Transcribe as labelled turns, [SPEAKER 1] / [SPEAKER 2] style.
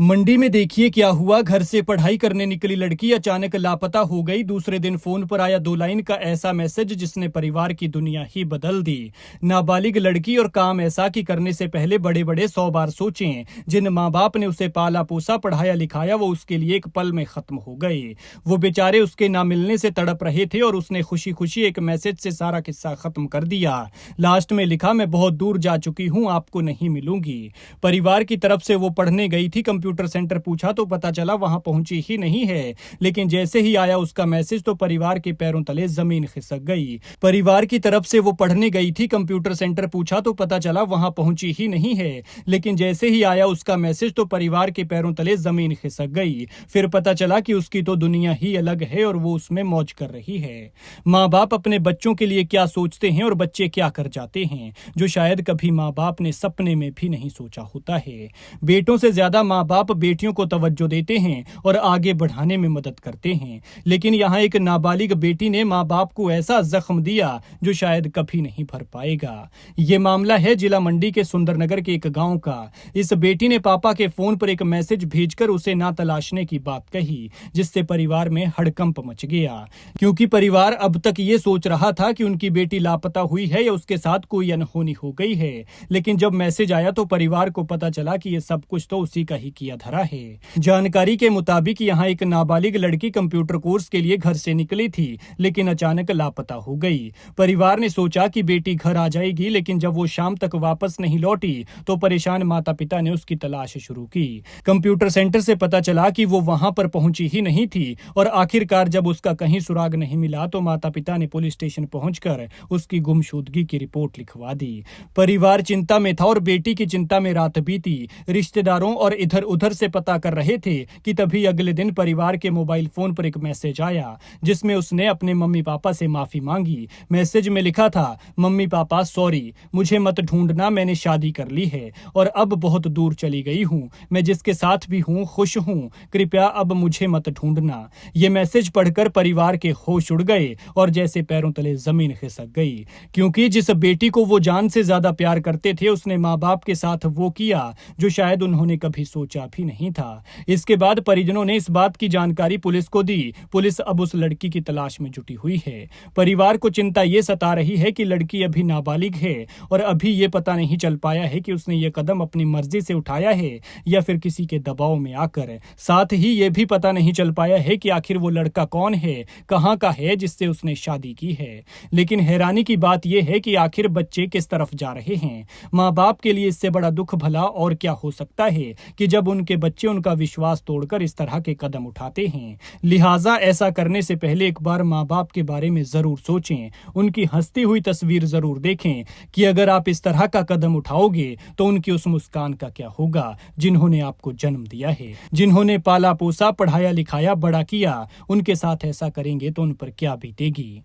[SPEAKER 1] मंडी में देखिए क्या हुआ। घर से पढ़ाई करने निकली लड़की अचानक लापता हो गई। दूसरे दिन फोन पर आया 2 लाइन का ऐसा मैसेज जिसने परिवार की दुनिया ही बदल दी। नाबालिग लड़की और काम ऐसा कि करने से पहले बड़े बड़े 100 बार सोचें। जिन माँ बाप ने उसे पाला पोसा पढ़ाया लिखाया वो उसके लिए एक पल में खत्म हो गए। वो बेचारे उसके ना मिलने से तड़प रहे थे और उसने खुशी खुशी एक मैसेज से सारा किस्सा खत्म कर दिया। लास्ट में लिखा, मैं बहुत दूर जा चुकी हूँ, आपको नहीं मिलूंगी। परिवार की तरफ से वो पढ़ने गई थी। कंप्यूटर सेंटर पूछा तो पता चला वहां पहुंची ही नहीं है। लेकिन जैसे ही आया उसका मैसेज तो परिवार के पैरों तले जमीन खिसक गई। परिवार की तरफ से वो पढ़ने गई थी। कंप्यूटर सेंटर पूछा तो पता चला वहां पहुंची ही नहीं है। लेकिन जैसे ही आया उसका मैसेज तो परिवार के पैरों तले जमीन खिसक गई। फिर पता चला कि उसकी तो दुनिया ही अलग है और वो उसमें मौज कर रही है। माँ बाप अपने बच्चों के लिए क्या सोचते हैं और बच्चे क्या कर जाते हैं, जो शायद कभी माँ बाप ने सपने में भी नहीं सोचा होता है। बेटों से ज्यादा माँ बाप बेटियों को तवज्जो देते हैं और आगे बढ़ाने में मदद करते हैं। लेकिन यहाँ एक नाबालिग बेटी ने माँ बाप को ऐसा जख्म दिया जो शायद कभी नहीं भर पाएगा। ये मामला है जिला मंडी के सुंदरनगर के एक गांव का। इस बेटी ने पापा के फोन पर एक मैसेज भेजकर उसे ना तलाशने की बात कही, जिससे परिवार में हड़कंप मच गया। क्योंकि परिवार अब तक ये सोच रहा था कि उनकी बेटी लापता हुई है या उसके साथ कोई अनहोनी हो गई है। लेकिन जब मैसेज आया तो परिवार को पता चला कि ये सब कुछ तो उसी का ही किया धरा है। जानकारी के मुताबिक यहाँ एक नाबालिग लड़की कंप्यूटर कोर्स के लिए घर से निकली थी, लेकिन अचानक लापता हो गई। परिवार ने सोचा कि बेटी घर आ जाएगी, लेकिन जब वो शाम तक वापस नहीं लौटी तो परेशान माता पिता ने उसकी तलाश शुरू की। कंप्यूटर सेंटर से पता चला कि वो वहां पर पहुंची ही नहीं थी और आखिरकार जब उसका कहीं सुराग नहीं मिला तो माता पिता ने पुलिस स्टेशन पहुंचकर उसकी गुमशुदगी की रिपोर्ट लिखवा दी। परिवार चिंता में था और बेटी की चिंता में रात बीती। रिश्तेदारों और इधर उधर से पता कर रहे थे कि तभी अगले दिन परिवार के मोबाइल फोन पर एक मैसेज आया, जिसमें उसने अपने मम्मी पापा से माफी मांगी। मैसेज में लिखा था, मम्मी पापा सॉरी, मुझे मत ढूंढना, मैंने शादी कर ली है और अब बहुत दूर चली गई हूँ। मैं जिसके साथ भी हूँ खुश हूँ, कृपया अब मुझे मत ढूंढना। ये मैसेज पढ़कर परिवार के होश उड़ गए और जैसे पैरों तले जमीन खिसक गई। क्योंकि जिस बेटी को वो जान से ज्यादा प्यार करते थे उसने माँ बाप के साथ वो किया जो शायद उन्होंने कभी सोचा भी नहीं था। इसके बाद परिजनों ने इस बात की जानकारी पुलिस को दी। पुलिस अब उस लड़की की तलाश में जुटी हुई है। परिवार को चिंता ये सता रही है कि लड़की अभी नाबालिग है और अभी ये पता नहीं चल पाया है कि उसने ये कदम अपनी मर्जी से उठाया है या फिर किसी के दबाव में आकर। साथ ही ये भी पता नहीं चल पाया है कि आखिर वो लड़का कौन है, कहाँ का है जिससे उसने शादी की है। लेकिन हैरानी की बात यह है कि आखिर बच्चे किस तरफ जा रहे हैं। माँ बाप के लिए इससे बड़ा दुख भला और क्या हो सकता है कि जब उनके बच्चे उनका विश्वास तोड़कर इस तरह के कदम उठाते हैं। लिहाजा ऐसा करने से पहले एक बार माँ बाप के बारे में जरूर सोचें। उनकी हंसती हुई तस्वीर जरूर देखें कि अगर आप इस तरह का कदम उठाओगे तो उनकी उस मुस्कान का क्या होगा जिन्होंने आपको जन्म दिया है, जिन्होंने पाला पोसा पढ़ाया लिखाया बड़ा किया। उनके साथ ऐसा करेंगे तो उन पर क्या बीतेगी।